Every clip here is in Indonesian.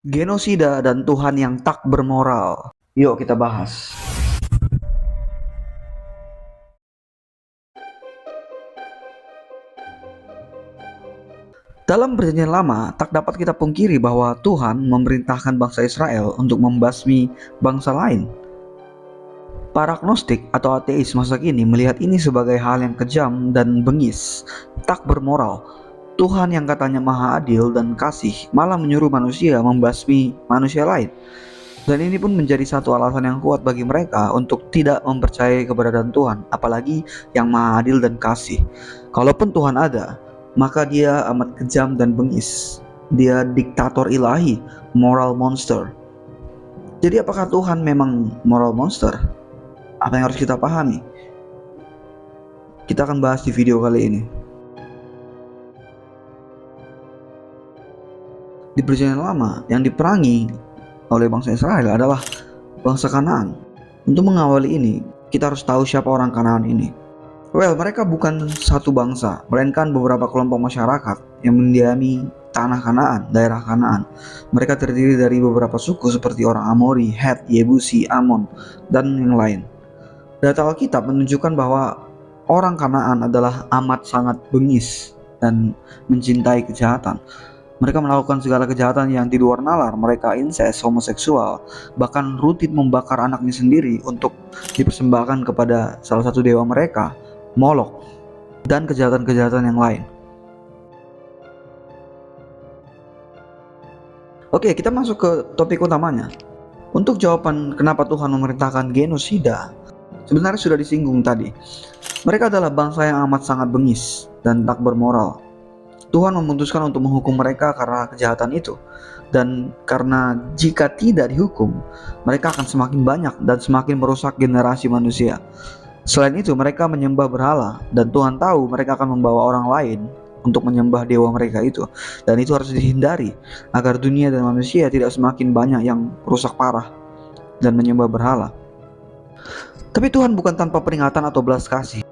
Genosida dan Tuhan yang tak bermoral. Yuk kita bahas. Dalam perjanjian lama, tak dapat kita pungkiri bahwa Tuhan memerintahkan bangsa Israel untuk membasmi bangsa lain. Para agnostik atau ateis masa kini melihat ini sebagai hal yang kejam dan bengis, tak bermoral. Tuhan yang katanya maha adil dan kasih malah menyuruh manusia membasmi manusia lain. Dan ini pun menjadi satu alasan yang kuat bagi mereka untuk tidak mempercayai keberadaan Tuhan, apalagi yang maha adil dan kasih. Kalaupun Tuhan ada, maka dia amat kejam dan bengis. Dia diktator ilahi, moral monster. Jadi apakah Tuhan memang moral monster? Apa yang harus kita pahami? Kita akan bahas di video kali ini. Di perjanjian lama yang diperangi oleh bangsa Israel adalah bangsa Kanaan. Untuk mengawali ini, kita harus tahu siapa orang Kanaan ini. Mereka bukan satu bangsa, melainkan beberapa kelompok masyarakat yang mendiami tanah Kanaan, daerah Kanaan. Mereka terdiri dari beberapa suku seperti orang Amori, Het, Yebusi, Amon, dan yang lain. Data Alkitab menunjukkan bahwa orang Kanaan adalah amat sangat bengis dan mencintai kejahatan. Mereka melakukan segala kejahatan yang di luar nalar. Mereka incest, homoseksual, bahkan rutin membakar anaknya sendiri untuk dipersembahkan kepada salah satu dewa mereka, Molok, dan kejahatan-kejahatan yang lain. Oke, kita masuk ke topik utamanya. Untuk jawaban kenapa Tuhan memerintahkan genosida, sebenarnya sudah disinggung tadi. Mereka adalah bangsa yang amat sangat bengis dan tak bermoral. Tuhan memutuskan untuk menghukum mereka karena kejahatan itu. Dan karena jika tidak dihukum, mereka akan semakin banyak dan semakin merusak generasi manusia. Selain itu, mereka menyembah berhala, dan Tuhan tahu mereka akan membawa orang lain untuk menyembah dewa mereka itu. Dan itu harus dihindari, agar dunia dan manusia tidak semakin banyak yang rusak parah dan menyembah berhala. Tapi Tuhan bukan tanpa peringatan atau belas kasih.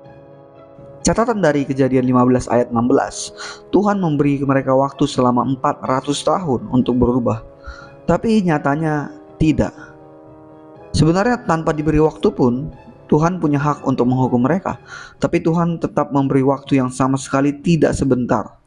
Catatan dari Kejadian 15 ayat 16, Tuhan memberi mereka waktu selama 400 tahun untuk berubah. Tapi nyatanya tidak. Sebenarnya tanpa diberi waktu pun, Tuhan punya hak untuk menghukum mereka. Tapi Tuhan tetap memberi waktu yang sama sekali tidak sebentar.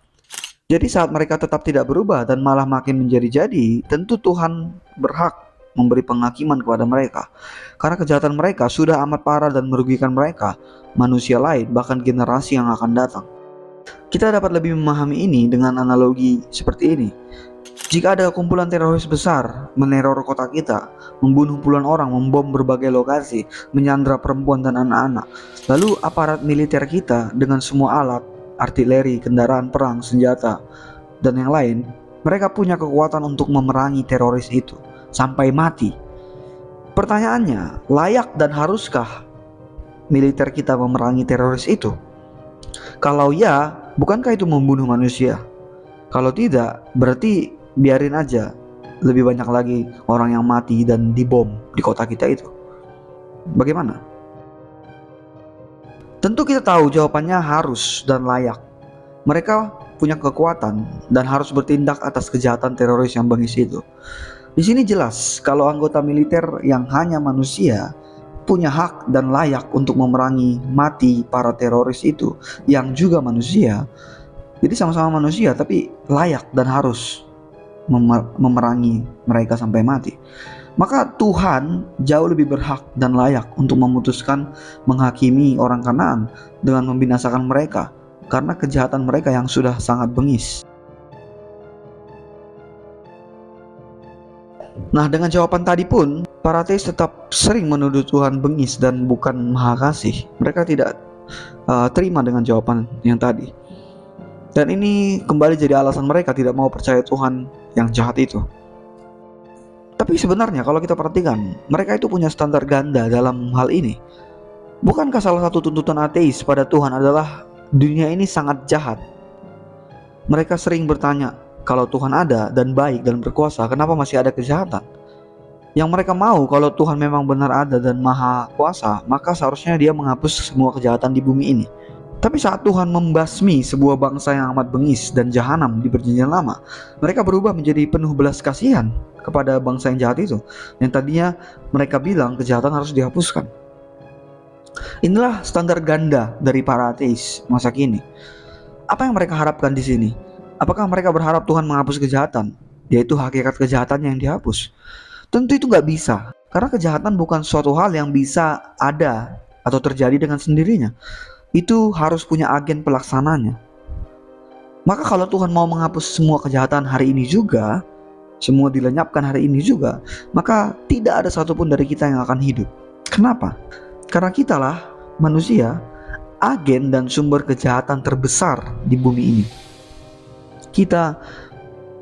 Jadi saat mereka tetap tidak berubah dan malah makin menjadi-jadi, tentu Tuhan berhak memberi penghakiman kepada mereka. Karena kejahatan mereka sudah amat parah dan merugikan mereka, manusia lain, bahkan generasi yang akan datang. Kita dapat lebih memahami ini dengan analogi seperti ini. Jika ada kumpulan teroris besar meneror kota kita, membunuh puluhan orang, membom berbagai lokasi, menyandra perempuan dan anak-anak, lalu aparat militer kita dengan semua alat, artileri, kendaraan perang, senjata, dan yang lain, mereka punya kekuatan untuk memerangi teroris itu sampai mati. Pertanyaannya, layak dan haruskah militer kita memerangi teroris itu? Kalau ya, bukankah itu membunuh manusia? Kalau tidak, berarti biarin aja lebih banyak lagi orang yang mati dan dibom di kota kita itu. Bagaimana? Tentu kita tahu jawabannya harus dan layak. Mereka punya kekuatan dan harus bertindak atas kejahatan teroris yang bengis itu. Di sini jelas kalau anggota militer yang hanya manusia punya hak dan layak untuk memerangi mati para teroris itu yang juga manusia. Jadi sama-sama manusia tapi layak dan harus memerangi mereka sampai mati. Maka Tuhan jauh lebih berhak dan layak untuk memutuskan menghakimi orang Kanaan dengan membinasakan mereka karena kejahatan mereka yang sudah sangat bengis. Nah, dengan jawaban tadi pun, para ateis tetap sering menuduh Tuhan bengis dan bukan maha kasih. Mereka tidak terima dengan jawaban yang tadi. Dan ini kembali jadi alasan mereka tidak mau percaya Tuhan yang jahat itu. Tapi sebenarnya kalau kita perhatikan, mereka itu punya standar ganda dalam hal ini. Bukankah salah satu tuntutan ateis pada Tuhan adalah dunia ini sangat jahat? Mereka sering bertanya, kalau Tuhan ada dan baik dan berkuasa, kenapa masih ada kejahatan? Yang mereka mau kalau Tuhan memang benar ada dan maha kuasa, maka seharusnya dia menghapus semua kejahatan di bumi ini. Tapi saat Tuhan membasmi sebuah bangsa yang amat bengis dan jahanam di perjanjian lama, mereka berubah menjadi penuh belas kasihan. kepada bangsa yang jahat itu, yang tadinya mereka bilang kejahatan harus dihapuskan. Inilah standar ganda dari para ateis masa kini. Apa yang mereka harapkan di sini? Apakah mereka berharap Tuhan menghapus kejahatan, yaitu hakikat kejahatan yang dihapus? Tentu itu nggak bisa, karena kejahatan bukan suatu hal yang bisa ada atau terjadi dengan sendirinya. Itu harus punya agen pelaksananya. Maka kalau Tuhan mau menghapus semua kejahatan hari ini juga, semua dilenyapkan hari ini juga, maka tidak ada satupun dari kita yang akan hidup. Kenapa? Karena kitalah manusia, agen dan sumber kejahatan terbesar di bumi ini. Kita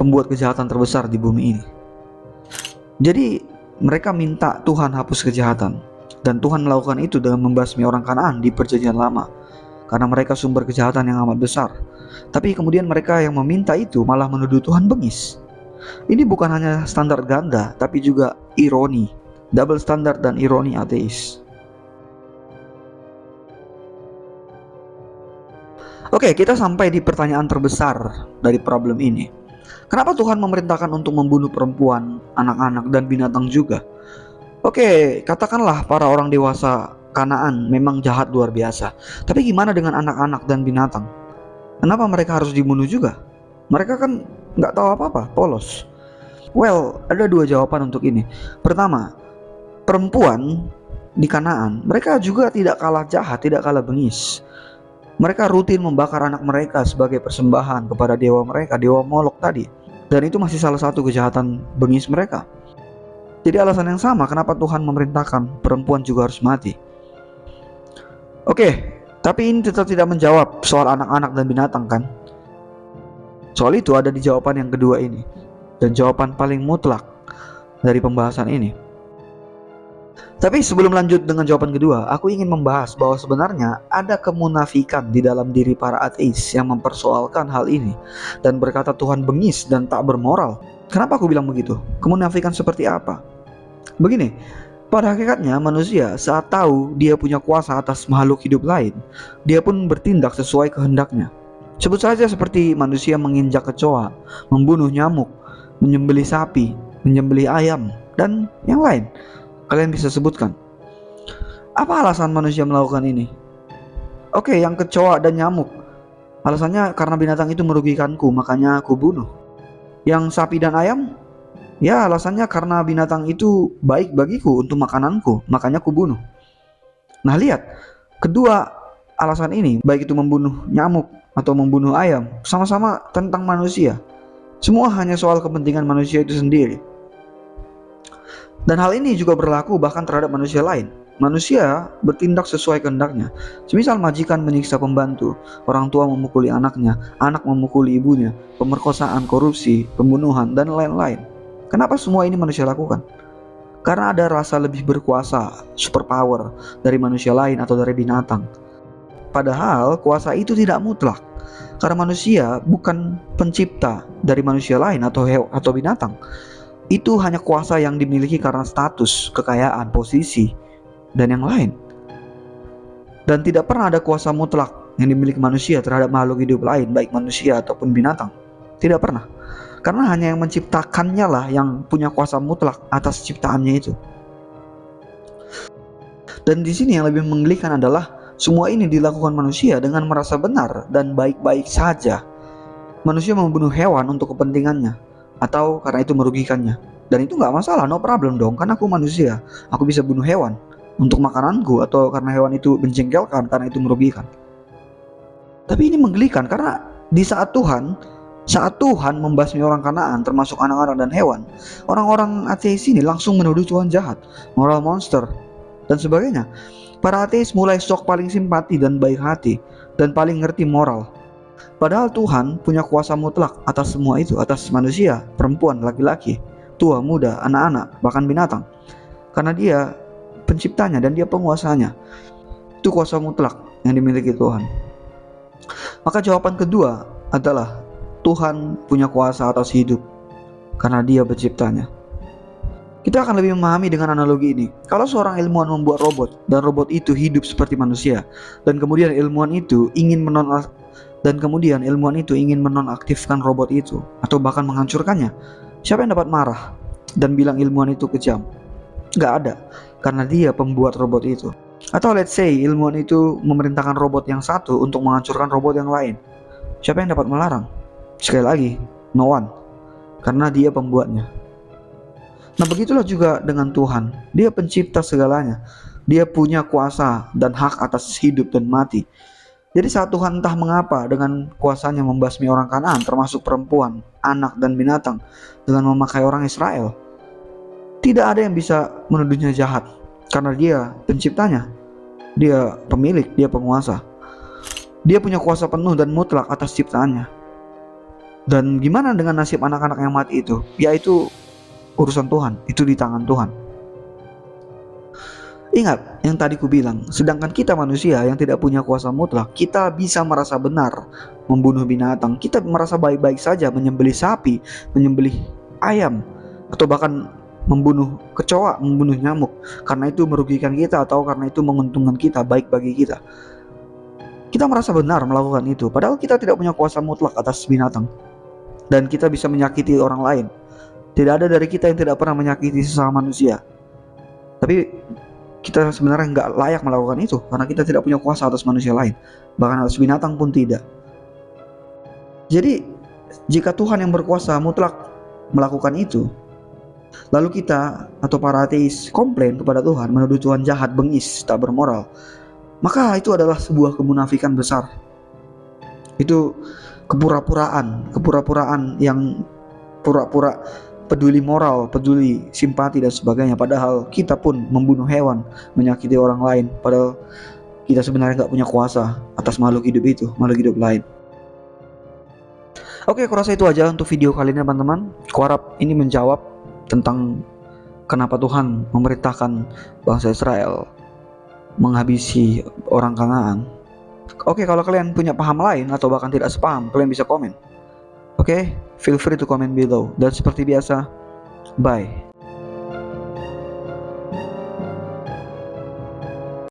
pembuat kejahatan terbesar di bumi ini. Jadi mereka minta Tuhan hapus kejahatan, dan Tuhan melakukan itu dengan membasmi orang Kanaan di perjanjian lama, karena mereka sumber kejahatan yang amat besar. Tapi kemudian mereka yang meminta itu malah menuduh Tuhan bengis. Ini bukan hanya standar ganda, tapi juga ironi, double standard dan ironi ateis. Oke, kita sampai di pertanyaan terbesar dari problem ini. Kenapa Tuhan memerintahkan untuk membunuh perempuan, anak-anak, dan binatang juga? Oke, katakanlah para orang dewasa Kanaan memang jahat luar biasa. Tapi gimana dengan anak-anak dan binatang? Kenapa mereka harus dibunuh juga? Mereka kan nggak tahu apa-apa, polos. Well, ada dua jawaban untuk ini. Pertama, perempuan di Kanaan, mereka juga tidak kalah jahat, tidak kalah bengis. Mereka rutin membakar anak mereka sebagai persembahan kepada dewa mereka, dewa Molok tadi. Dan itu masih salah satu kejahatan bengis mereka. Jadi alasan yang sama kenapa Tuhan memerintahkan perempuan juga harus mati. Oke, tapi ini tetap tidak menjawab soal anak-anak dan binatang kan? Soal itu ada di jawaban yang kedua ini. Dan jawaban paling mutlak dari pembahasan ini. Tapi sebelum lanjut dengan jawaban kedua, aku ingin membahas bahwa sebenarnya ada kemunafikan di dalam diri para ateis yang mempersoalkan hal ini dan berkata Tuhan bengis dan tak bermoral. Kenapa aku bilang begitu? Kemunafikan seperti apa? Begini, pada hakikatnya manusia saat tahu dia punya kuasa atas makhluk hidup lain, dia pun bertindak sesuai kehendaknya. Sebut saja seperti manusia menginjak kecoa, membunuh nyamuk, menyembelih sapi, menyembelih ayam, dan yang lain. Kalian bisa sebutkan apa alasan manusia melakukan ini? Oke, yang kecoa dan nyamuk, alasannya karena binatang itu merugikanku, makanya aku bunuh. Yang sapi dan ayam, ya alasannya karena binatang itu baik bagiku untuk makananku, makanya aku bunuh. Nah lihat, kedua alasan ini, baik itu membunuh nyamuk atau membunuh ayam, sama-sama tentang manusia. Semua hanya soal kepentingan manusia itu sendiri. Dan hal ini juga berlaku bahkan terhadap manusia lain. Manusia bertindak sesuai kehendaknya. Semisal majikan menyiksa pembantu, orang tua memukuli anaknya, anak memukuli ibunya, pemerkosaan, korupsi, pembunuhan, dan lain-lain. Kenapa semua ini manusia lakukan? Karena ada rasa lebih berkuasa, superpower dari manusia lain atau dari binatang. Padahal kuasa itu tidak mutlak. Karena manusia bukan pencipta dari manusia lain atau binatang. Itu hanya kuasa yang dimiliki karena status, kekayaan, posisi, dan yang lain. Dan tidak pernah ada kuasa mutlak yang dimiliki manusia terhadap makhluk hidup lain, baik manusia ataupun binatang. Tidak pernah. Karena hanya yang menciptakannya lah yang punya kuasa mutlak atas ciptaannya itu. Dan di sini yang lebih menggelikan adalah semua ini dilakukan manusia dengan merasa benar dan baik-baik saja. Manusia membunuh hewan untuk kepentingannya atau karena itu merugikannya. Dan itu gak masalah, no problem dong, karena aku manusia. Aku bisa bunuh hewan untuk makananku atau karena hewan itu menjengkelkan, karena itu merugikan. Tapi ini menggelikan karena di saat Tuhan membasmi orang Kanaan termasuk anak-anak dan hewan, orang-orang ateis ini langsung menuduh Tuhan jahat, moral monster, dan sebagainya. Para ateis mulai sok paling simpati dan baik hati dan paling ngerti moral. Padahal Tuhan punya kuasa mutlak atas semua itu, atas manusia, perempuan, laki-laki, tua, muda, anak-anak, bahkan binatang. Karena dia penciptanya dan dia penguasanya. Itu kuasa mutlak yang dimiliki Tuhan. Maka jawaban kedua adalah Tuhan punya kuasa atas hidup karena dia penciptanya. Kita akan lebih memahami dengan analogi ini. Kalau seorang ilmuwan membuat robot dan robot itu hidup seperti manusia, dan kemudian ilmuwan itu ingin menonaktifkan robot itu atau bahkan menghancurkannya, siapa yang dapat marah? dan bilang ilmuwan itu kejam. Nggak ada, karena dia pembuat robot itu. Atau let's say ilmuwan itu memerintahkan robot yang satu untuk menghancurkan robot yang lain. Siapa yang dapat melarang? Sekali lagi, no one, karena dia pembuatnya. Nah, begitulah juga dengan Tuhan. Dia pencipta segalanya. Dia punya kuasa dan hak atas hidup dan mati. Jadi saat Tuhan entah mengapa dengan kuasanya membasmi orang Kanaan, termasuk perempuan, anak, dan binatang, dengan memakai orang Israel, tidak ada yang bisa menuduhnya jahat, karena dia penciptanya, dia pemilik, dia penguasa. Dia punya kuasa penuh dan mutlak atas ciptaannya. Dan gimana dengan nasib anak-anak yang mati itu? Yaitu urusan Tuhan, itu di tangan Tuhan. Ingat yang tadi ku bilang, sedangkan kita manusia yang tidak punya kuasa mutlak, kita bisa merasa benar membunuh binatang, kita merasa baik-baik saja menyembelih sapi, menyembelih ayam, atau bahkan membunuh kecoa, membunuh nyamuk, karena itu merugikan kita atau karena itu menguntungkan kita, baik bagi kita. Kita merasa benar melakukan itu, padahal kita tidak punya kuasa mutlak atas binatang, dan kita bisa menyakiti orang lain. Tidak ada dari kita yang tidak pernah menyakiti sesama manusia. Tapi kita sebenarnya nggak layak melakukan itu karena kita tidak punya kuasa atas manusia lain, bahkan atas binatang pun tidak. Jadi jika Tuhan yang berkuasa mutlak melakukan itu, lalu kita atau para ateis komplain kepada Tuhan, menuduh Tuhan jahat, bengis, tak bermoral, maka itu adalah sebuah kemunafikan besar. Itu kepura-puraan yang pura-pura peduli moral, peduli simpati dan sebagainya, padahal kita pun membunuh hewan, menyakiti orang lain, padahal kita sebenarnya nggak punya kuasa atas makhluk hidup itu, makhluk hidup lain. Oke, aku rasa itu aja untuk video kali ini teman-teman. Kuharap ini menjawab tentang kenapa Tuhan memerintahkan bangsa Israel menghabisi orang Kanaan. Oke, kalau kalian punya paham lain atau bahkan tidak sepaham, kalian bisa komen. Oke, feel free to comment below. Dan seperti biasa, bye.